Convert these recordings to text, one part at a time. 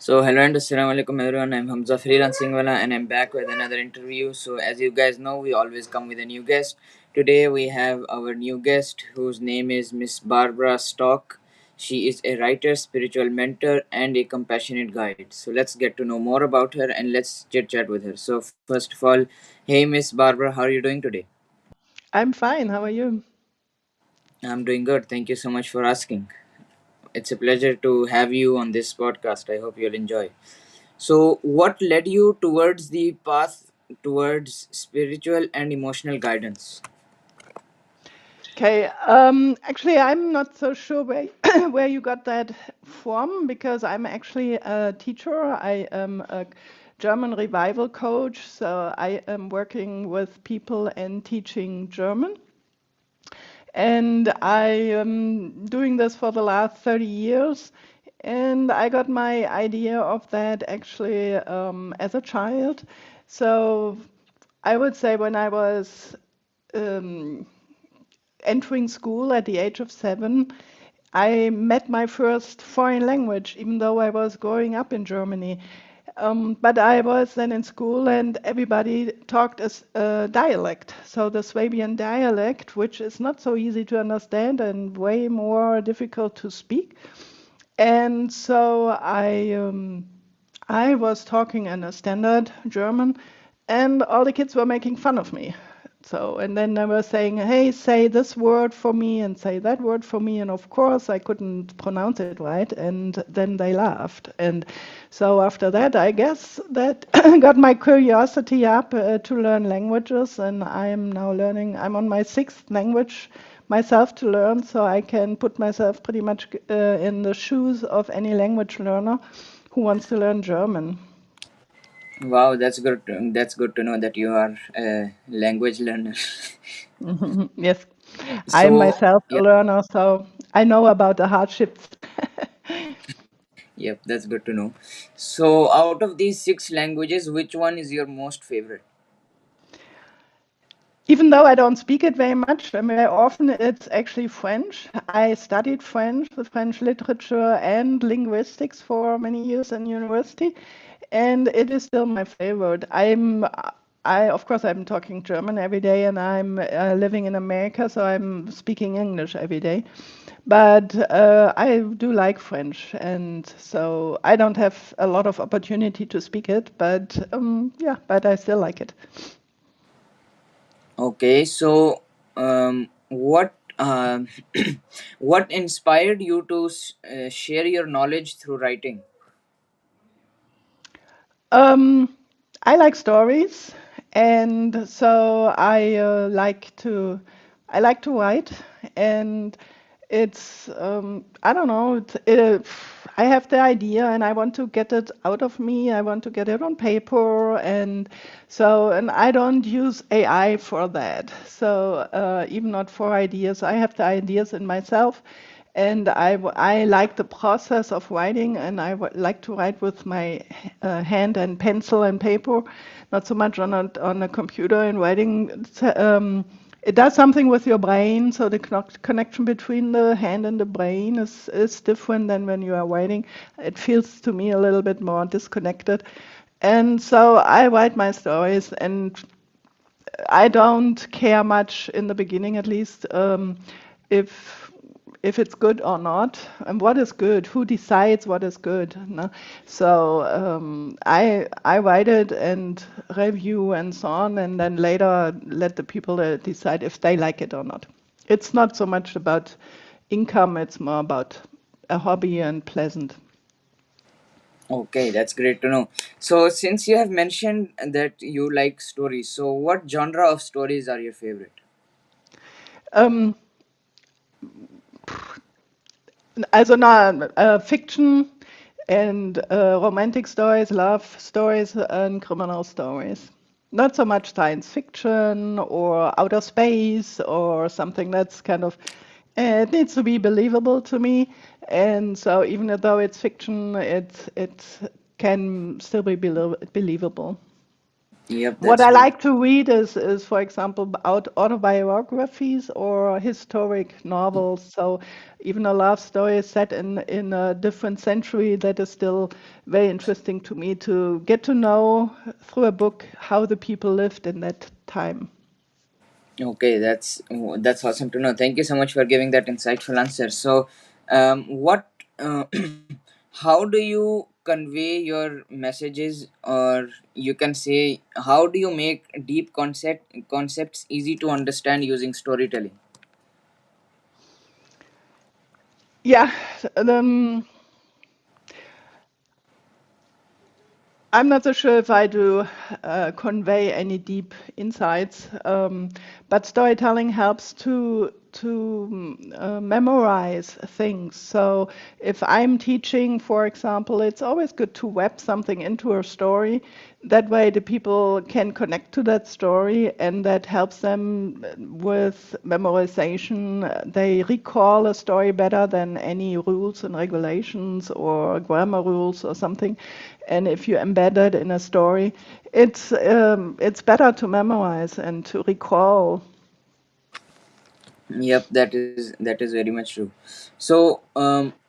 Hello and assalamu alaikum everyone. I'm Hamzah FreelancingWala and I'm back with another interview. So as you guys know, we always come with a new guest. Today we have our new guest whose name is Miss Barbara Stauch. She is a writer, spiritual mentor, and a compassionate guide. So let's get to know more about her and let's chit chat with her. So first of all, hey Miss Barbara, how are you doing today? I'm fine. How are you? I'm doing good. Thank you so much for asking. It's a pleasure to have you on this podcast. I hope you'll enjoy. So, what led you towards the path towards spiritual and emotional guidance? Okay. Actually, I'm not so sure where where you got that from because I'm actually a teacher. I am a German revival coach, so I am working with people and teaching German. And I am doing this for the last 30 years. And I got my idea of that actually as a child. So I would say when I was um, entering school at the age of 7, I met my first foreign language, even though I was growing up in Germany. But I was then in school, and everybody talked as a dialect. So the Swabian dialect, which is not so easy to understand and way more difficult to speak. And so I was talking in a standard German, and all the kids were making fun of me. So, and then they were saying, hey, say this word for me and say that word for me. And of course, I couldn't pronounce it right. And then they laughed. And so after that, I guess that got my curiosity up to learn languages. And I'm now learning, I'm on my sixth language myself to learn. So I can put myself pretty much in the shoes of any language learner who wants to learn German. Wow, that's good. That's good to know that you are a language learner. Yes, I'm So, myself a yeah, learner, so I know about the hardships. yep, that's good to know. So, out of these six languages, which one is your most favorite? Even though I don't speak it very much, and very often it's actually French. I studied French, the French literature and linguistics for many years in university, and it is still my favorite. Of course, I'm talking German every day, and I'm living in America, so I'm speaking English every day. But I do like French, and so I don't have a lot of opportunity to speak it, but yeah, but I still like it. Okay, so what what inspired you to share your knowledge through writing? Um, I like stories, and so I like to write, and it's I don't know, I have the idea and I want to get it out of me. I want to get it on paper, and so and I don't use AI for that. So even not for ideas, I have the ideas in myself. And I like the process of writing, and like to write with my hand and pencil and paper, not so much on a computer and writing. It does something with your brain, so the connection between the hand and the brain is different than when you are writing. It feels to me a little bit more disconnected. And so I write my stories, and I don't care much in the beginning, at least, if it's good or not, and what is good. Who decides what is good? No? So I write it and review and so on, and then later let the people decide if they like it or not. It's not so much about income; it's more about a hobby and pleasant. Okay, that's great to know. So, since you have mentioned that you like stories, so what genre of stories are your favorite? Um, Also fiction and romantic stories, love stories, and criminal stories. Not so much science fiction or outer space or something that's kind of, it needs to be believable to me. And so even though it's fiction, it can still be believable. Yep, What that's I true. like to read is for example, autobiographies or historic novels. So even a love story set in a different century, that is still very interesting to me to get to know through a book how the people lived in that time. Okay, that's awesome to know. Thank you so much for giving that insightful answer. So, what, uh, how do you convey your messages, or you can say, how do you make deep concepts easy to understand using storytelling? Yeah, um, I'm not so sure if I do convey any deep insights, but storytelling helps to memorize things. So if I'm teaching, for example, it's always good to web something into a story. That way, the people can connect to that story, and that helps them with memorization. They recall a story better than any rules and regulations or grammar rules or something. And if you embed it in a story, it's better to memorize and to recall. Yep, that is very much true. So,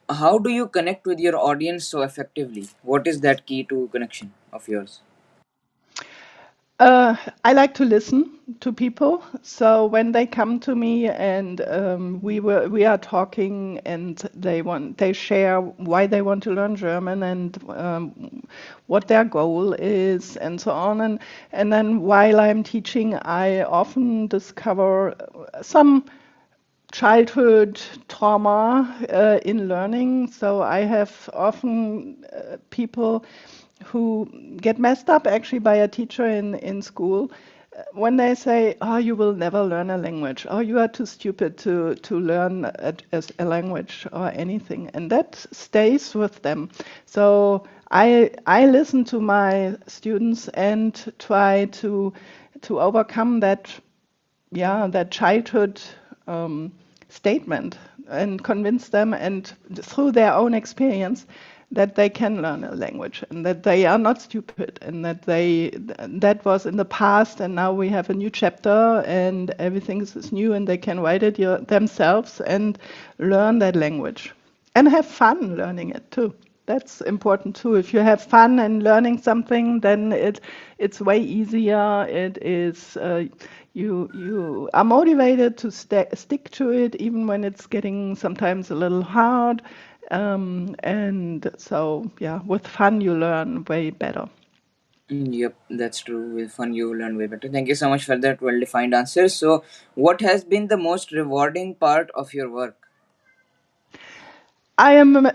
how do you connect with your audience so effectively? What is that key to connection of yours? Uh, I like to listen to people. So when they come to me and we are talking and they share why they want to learn German and what their goal is and so on. And then while I'm teaching, I often discover some childhood trauma in learning. So I have often people who get messed up actually by a teacher in school when they say, "Oh, you will never learn a language. Oh, you are too stupid to learn a language or anything," and that stays with them. So I listen to my students and try to overcome that, yeah, that childhood um, statement and convince them and through their own experience that they can learn a language and that they are not stupid and that was in the past and now we have a new chapter and everything is new and they can write it themselves and learn that language and have fun learning it too. That's important too. If you have fun in learning something, then it's way easier. It is you are motivated to stick to it, even when it's getting sometimes a little hard. And so, yeah, with fun you learn way better. Yep, that's true. With fun, you will learn way better. Thank you so much for that well defined answer. So, what has been the most rewarding part of your work? I am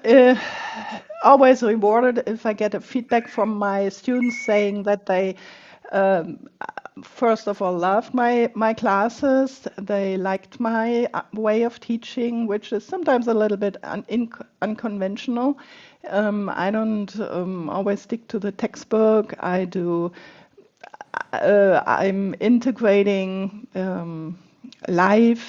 always rewarded if I get a feedback from my students saying that they, um, first of all, loved my classes. They liked my way of teaching, which is sometimes a little bit unconventional. I don't always stick to the textbook. I'm integrating live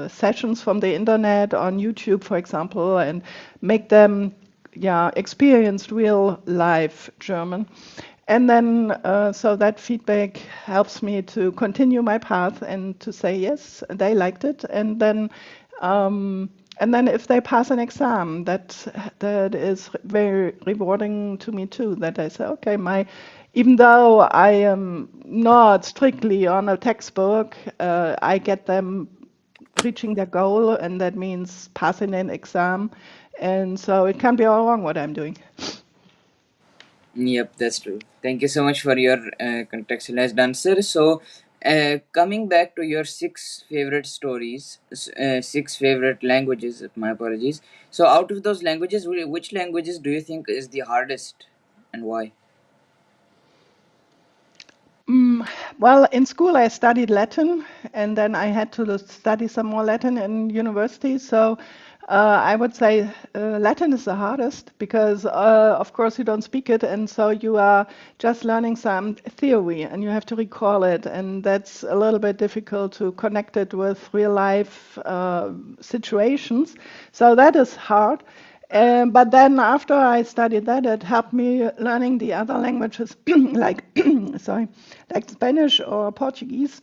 sessions from the internet on YouTube, for example, and make them, yeah, experience real live German. And then, so that feedback helps me to continue my path and to say, yes, they liked it. And then if they pass an exam, that is very rewarding to me too. That I say, okay, even though I am not strictly on a textbook, I get them reaching their goal, and that means passing an exam. And so it can't be all wrong what I'm doing. Yep, that's true. Thank you so much for your contextualized answer. So, coming back to your six favorite stories, six favorite languages, my apologies. So, out of those languages, which languages do you think is the hardest and why? Mm, well, in school I studied Latin, and then I had to study some more Latin in university. So I would say Latin is the hardest because, of course, you don't speak it, and so you are just learning some theory, and you have to recall it, and that's a little bit difficult to connect it with real life situations. So that is hard. But then after I studied that, it helped me learning the other languages like sorry, like Spanish or Portuguese,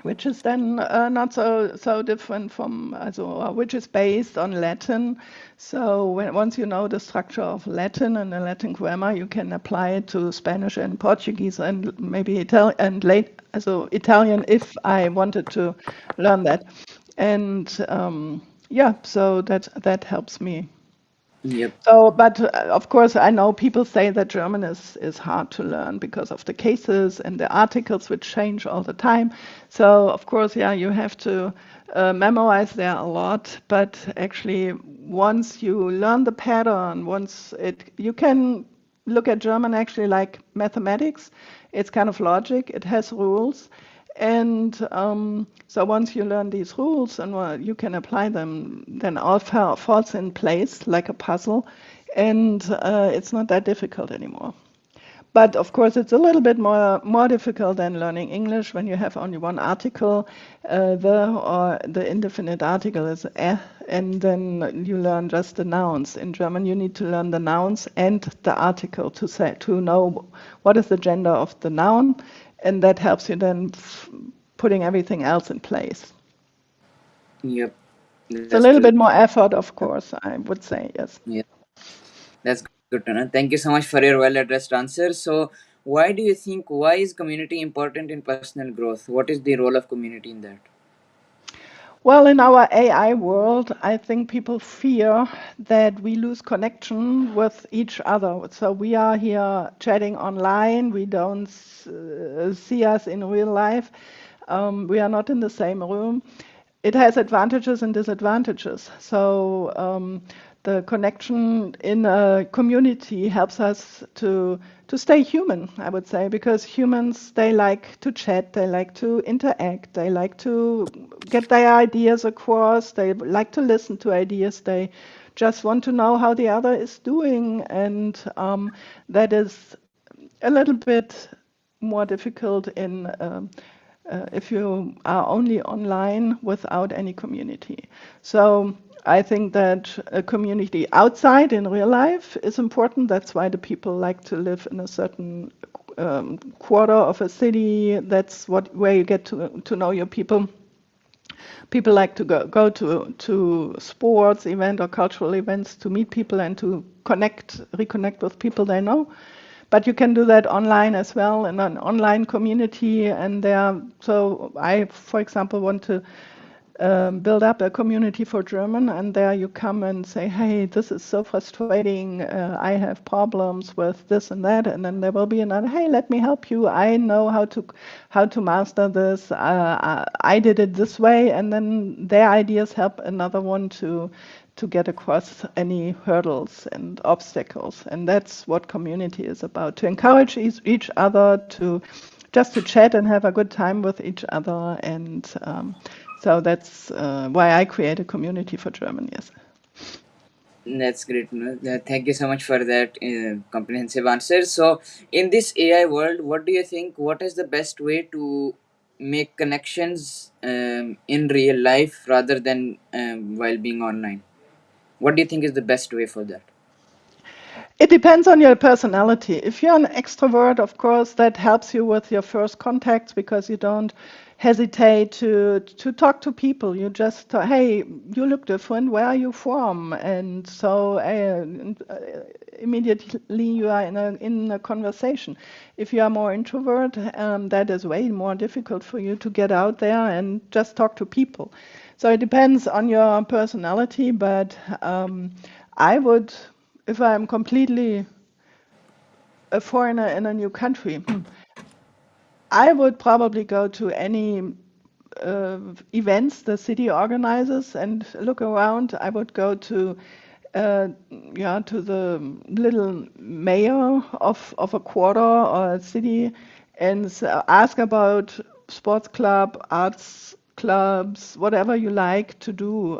which is then not so different from also which is based on Latin. So once you know the structure of Latin and the Latin grammar, you can apply it to Spanish and Portuguese and maybe Italian and late also Italian if I wanted to learn that. And yeah, so that helps me. Yep. So, but of course, I know people say that German is hard to learn because of the cases and the articles which change all the time. So, of course, yeah, you have to memorize there a lot. But actually, once you learn the pattern, once you can look at German actually like mathematics. It's kind of logic. It has rules. And so once you learn these rules and you can apply them, then all falls in place like a puzzle, and it's not that difficult anymore. But of course, it's a little bit more difficult than learning English when you have only one article. The indefinite article is and then you learn just the nouns. In German, you need to learn the nouns and the article to know what is the gender of the noun, and that helps you then putting everything else in place. Yep. It's a That's little good. bit more effort, of course, I would say, yes. Yeah, that's good to know. Thank you so much for your well-addressed answer. So, why do you think, why is community important in personal growth? What is the role of community in that? Well, in our AI world, I think people fear that we lose connection with each other. So we are here chatting online. We don't see us in real life. We are not in the same room. It has advantages and disadvantages. So the connection in a community helps us to stay human, I would say, because humans, they like to chat, they like to interact, they like to get their ideas across, they like to listen to ideas, they just want to know how the other is doing, and that is a little bit more difficult in if you are only online without any community. So I think that a community outside in real life is important. That's why the people like to live in a certain quarter of a city. That's where you get to know your people. People like to go to sports event or cultural events to meet people and to reconnect with people they know. But you can do that online as well in an online community. And there, so I, for example, want to build up a community for German, and there you come and say, hey, this is so frustrating. I have problems with this and that, and then there will be another, hey, let me help you. I know how to master this. I did it this way, and then their ideas help another one to get across any hurdles and obstacles. And that's what community is about, to encourage each other to just to chat and have a good time with each other. And so that's why I create a community for German, yes. That's great. No? Thank you so much for that comprehensive answer. So, in this AI world, what do you think? What is the best way to make connections in real life rather than while being online? What do you think is the best way for that? It depends on your personality. If you're an extrovert, of course, that helps you with your first contacts because you don't hesitate to talk to people. You just, hey, you look different. Where are you from? And so immediately you are in a conversation. If you are more introvert, that is way more difficult for you to get out there and just talk to people. So it depends on your personality, but I would, if I'm completely a foreigner in a new country, I would probably go to any events the city organizes and look around. I would go uh, to the little mayor of a quarter or a city and ask about sports club, arts clubs, whatever you like to do.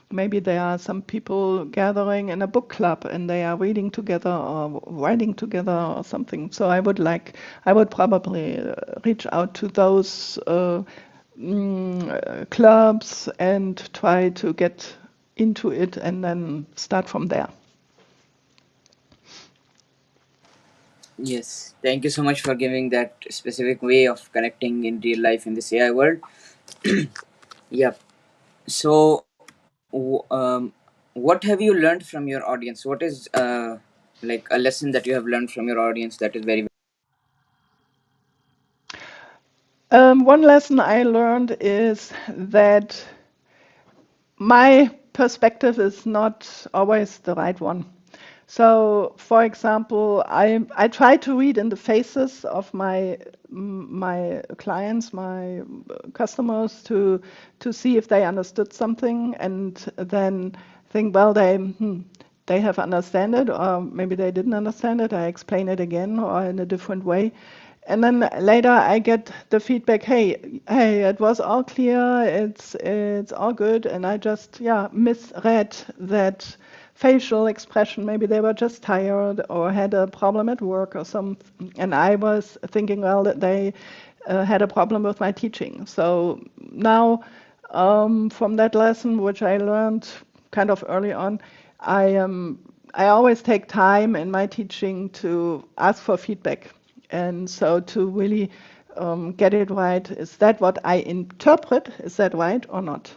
Maybe there are some people gathering in a book club and they are reading together or writing together or something. So I would probably reach out to those clubs and try to get into it and then start from there. Yes, thank you so much for giving that specific way of connecting in real life in this AI world. Yep. So, what have you learned from your audience? What is like a lesson that you have learned from your audience that is very. One lesson I learned is that my perspective is not always the right one. So, for example, I try to read in the faces of my clients, my customers, to see if they understood something, and then think, well, they have understand it, or maybe they didn't understand it. I explain it again or in a different way. And then later I get the feedback, hey, it was all clear, it's all good, and I just, yeah, misread that facial expression. Maybe they were just tired or had a problem at work or something, and I was thinking, well, that they had a problem with my teaching. So now, from that lesson, which I learned kind of early on, I always take time in my teaching to ask for feedback, and so to really get it right. Is that what I interpret? Is that right or not?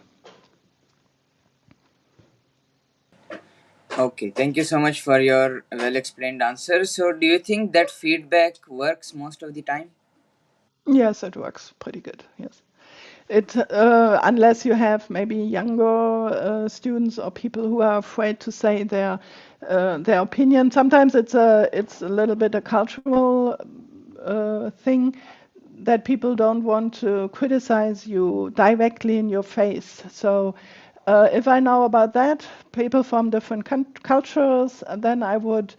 Okay, thank you so much for your well explained answer. So, do you think that feedback works most of the time? Yes, it works pretty good. Yes. It unless you have maybe younger students or people who are afraid to say their opinion. Sometimes it's a little bit a cultural thing that people don't want to criticize you directly in your face. So if I know about that, people from different cultures, then I would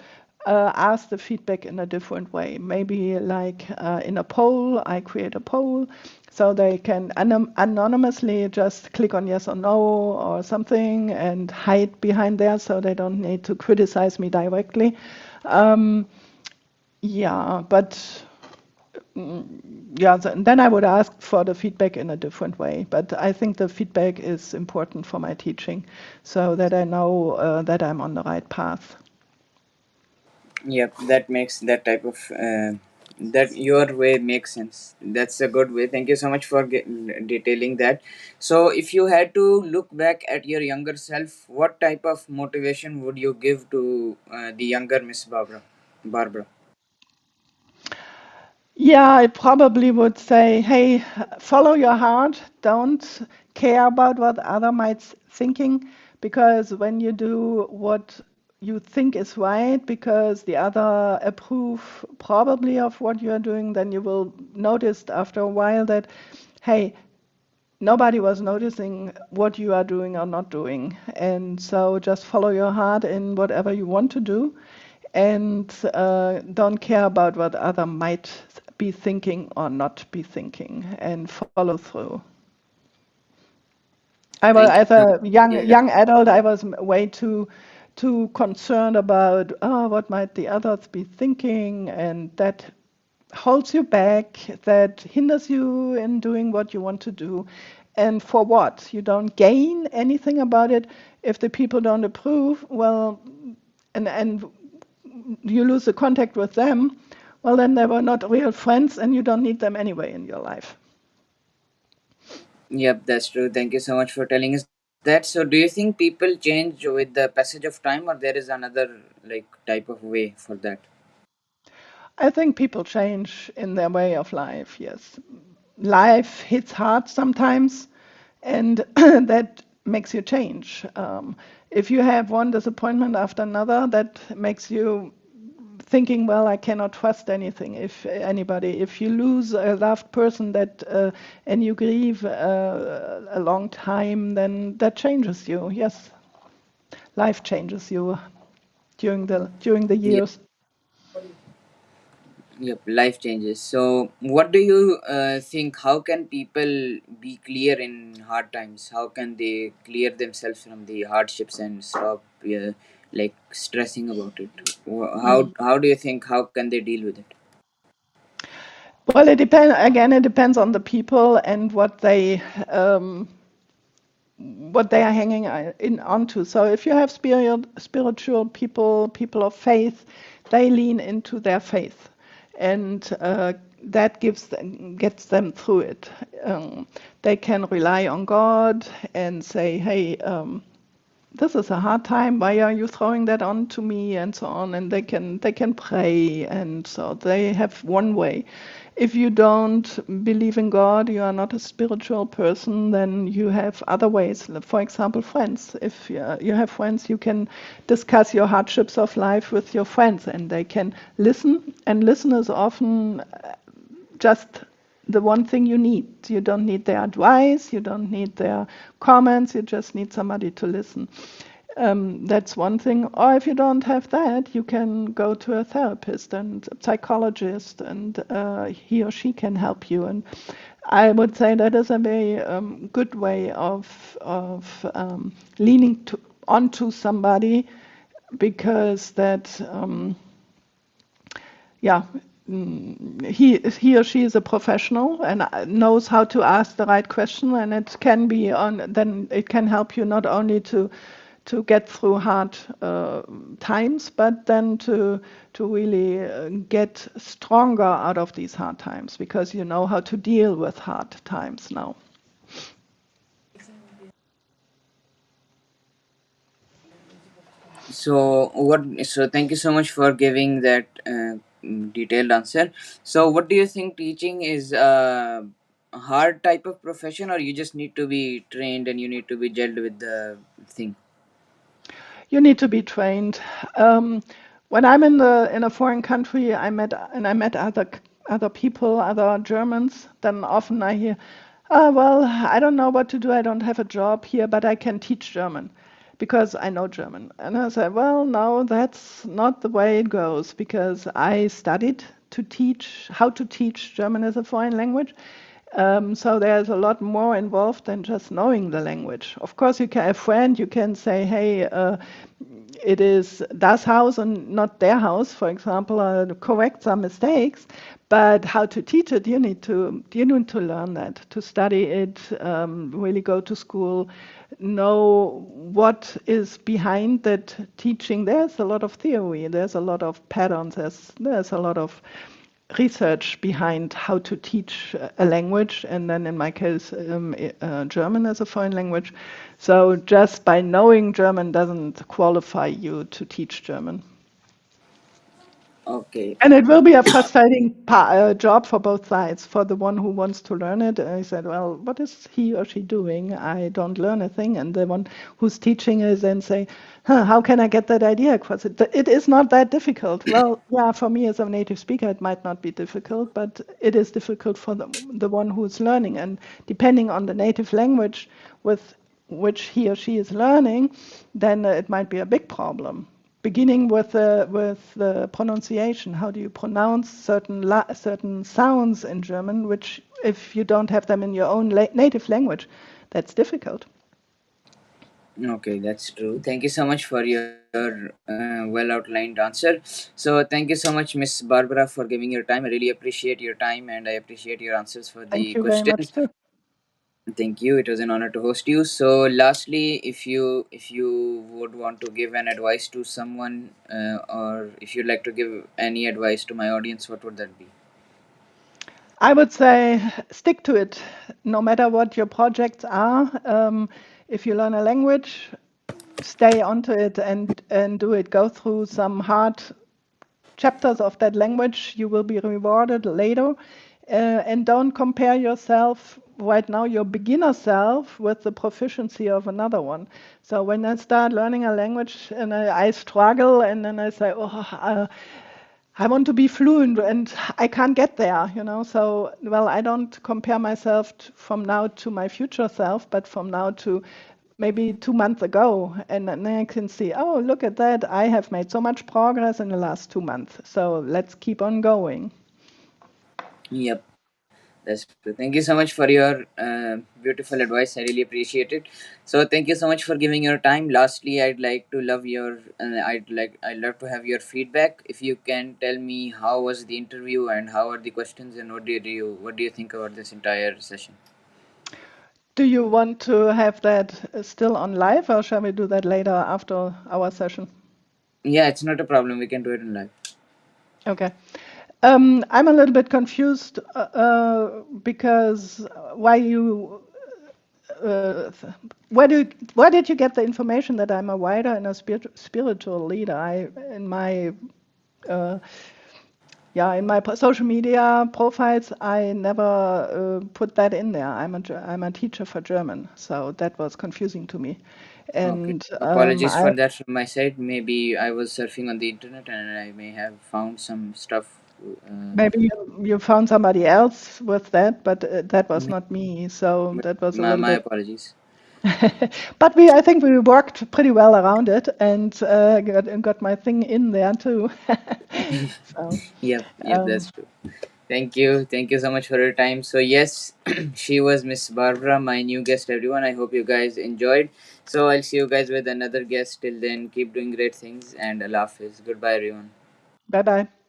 ask the feedback in a different way. Maybe like in a poll, I create a poll so they can anonymously just click on yes or no or something and hide behind there so they don't need to criticize me directly. Um, yeah, but yeah, then I would ask for the feedback in a different way. But I think the feedback is important for my teaching so that I know that I'm on the right path. Yep, that makes that type of that your way makes sense. That's a good way. Thank you so much for detailing that. So, if you had to look back at your younger self, what type of motivation would you give to the younger Miss Barbara? Yeah, I probably would say, hey, follow your heart. Don't care about what other might thinking, because when you do what you think is right, because the other approve probably of what you are doing, then you will notice after a while that, hey, nobody was noticing what you are doing or not doing. And so just follow your heart in whatever you want to do and don't care about what other might be thinking or not be thinking and follow through. I was Thank you as so much. a young Yeah. young adult, I was way too concerned about what might the others be thinking, and that holds you back, that hinders you in doing what you want to do. And for what? You don't gain anything about it if the people don't approve. Well, and you lose the contact with them. Well, then they were not real friends, and you don't need them anyway in your life. Yep, that's true. Thank you so much for telling us that. So, do you think people change with the passage of time, or there is another like type of way for that? I think people change in their way of life, yes. Life hits hard sometimes, and that makes you change. If you have one disappointment after another, that makes you thinking, well, I cannot trust anything. If anybody, if you lose a loved person that and you grieve a long time, then that changes you. Yes, life changes you during the years. Yep, life changes. So, what do you think? How can people be clear in hard times? How can they clear themselves from the hardships and stop like stressing about it? How do you think? How can they deal with it? Well, it depends. Again, it depends on the people and what they um, what they are hanging in onto. So if you have spiritual people, people of faith, they lean into their faith, and that gets them through it. They can rely on God and say, "Hey, this is a hard time. Why are you throwing that on to me?" and so on. And they can pray, and so they have one way. If you don't believe in God, you are not a spiritual person, then you have other ways. For example, friends. If you have friends, you can discuss your hardships of life with your friends, and they can listen. And listen is often just the one thing you need. You don't need their advice, you don't need their comments, you just need somebody to listen. That's one thing. Or if you don't have that, you can go to a therapist and a psychologist, and he or she can help you. And I would say that is a very good way of leaning onto somebody, because that yeah, he or she is a professional and knows how to ask the right question, and it can be on. Then it can help you not only to get through hard times, but then to really get stronger out of these hard times, because you know how to deal with hard times now. So what? So thank you so much for giving that detailed answer. So what do you think? Teaching is a hard type of profession, or you just need to be trained and you need to be gelled with the thing? You need to be trained. Um, when I'm in a foreign country, I met other people, other Germans. Then often I hear, "Oh well, I don't know what to do. I don't have a job here, but I can teach German because I know German." And I said, "Well, no, that's not the way it goes, because I studied to teach how to teach German as a foreign language." So there's a lot more involved than just knowing the language. Of course, you can a friend. You can say, "Hey, it is das Haus and not their house," for example, correct some mistakes. But how to teach it, you need to learn that, to study it, really go to school, know what is behind that teaching. There's a lot of theory, there's a lot of patterns, there's a lot of research behind how to teach a language, and then in my case, German as a foreign language. So just by knowing German doesn't qualify you to teach German. Okay. And it will be a frustrating job for both sides. For the one who wants to learn it, I said, "Well, what is he or she doing? I don't learn a thing." And the one who's teaching is then say, "Huh, how can I get that idea across? It is not that difficult." Well, yeah, for me as a native speaker, it might not be difficult, but it is difficult for the one who's learning. And depending on the native language with which he or she is learning, then it might be a big problem, beginning with the pronunciation. How do you pronounce certain sounds in German, which if you don't have them in your own native language, that's difficult. Okay, that's true. Thank you so much for your well outlined answer. So, thank you so much, Miss Barbara, for giving your time. I really appreciate your time and I appreciate your answers for Thank the you very much questions. too. Thank you. It was an honor to host you. So, lastly, if you would want to give an advice to someone, or if you'd like to give any advice to my audience, what would that be? I would say stick to it, no matter what your projects are. If you learn a language, stay onto it and do it. Go through some hard chapters of that language. You will be rewarded later. And don't compare yourself right now, your beginner self, with the proficiency of another one. So when I start learning a language and I struggle, and then I say, "Oh, I want to be fluent and I can't get there." So, well, I don't compare myself from now to my future self, but from now to maybe 2 months ago. And then I can see, oh, look at that. I have made so much progress in the last 2 months. So let's keep on going. Yep. That's true. Thank you so much for your beautiful advice. I really appreciate it. So thank you so much for giving your time. Lastly, I'd love to have your feedback. If you can tell me how was the interview and how are the questions and what do you think about this entire session? Do you want to have that still on live, or shall we do that later after our session? Yeah, it's not a problem. We can do it in live. Okay. I'm a little bit confused because why you where did you get the information that I'm a writer and a spiritual leader? In my uh, yeah, in my social media profiles, I never put that in there. I'm a teacher for German, so that was confusing to me. Okay. And Apologies I for that from my side. Maybe I was surfing on the internet and I may have found some stuff. Uh, maybe you found somebody else with that, but that was may- not me. So that was a little my bit. apologies. But I think we worked pretty well around it, and got my thing in there too. So. Yep, Um, that's true. Thank you so much for your time. So yes, she was Miss Barbara, my new guest. Everyone, I hope you guys enjoyed. So I'll see you guys with another guest. Till then, keep doing great things and Allah Hafiz. Goodbye, everyone. Bye bye.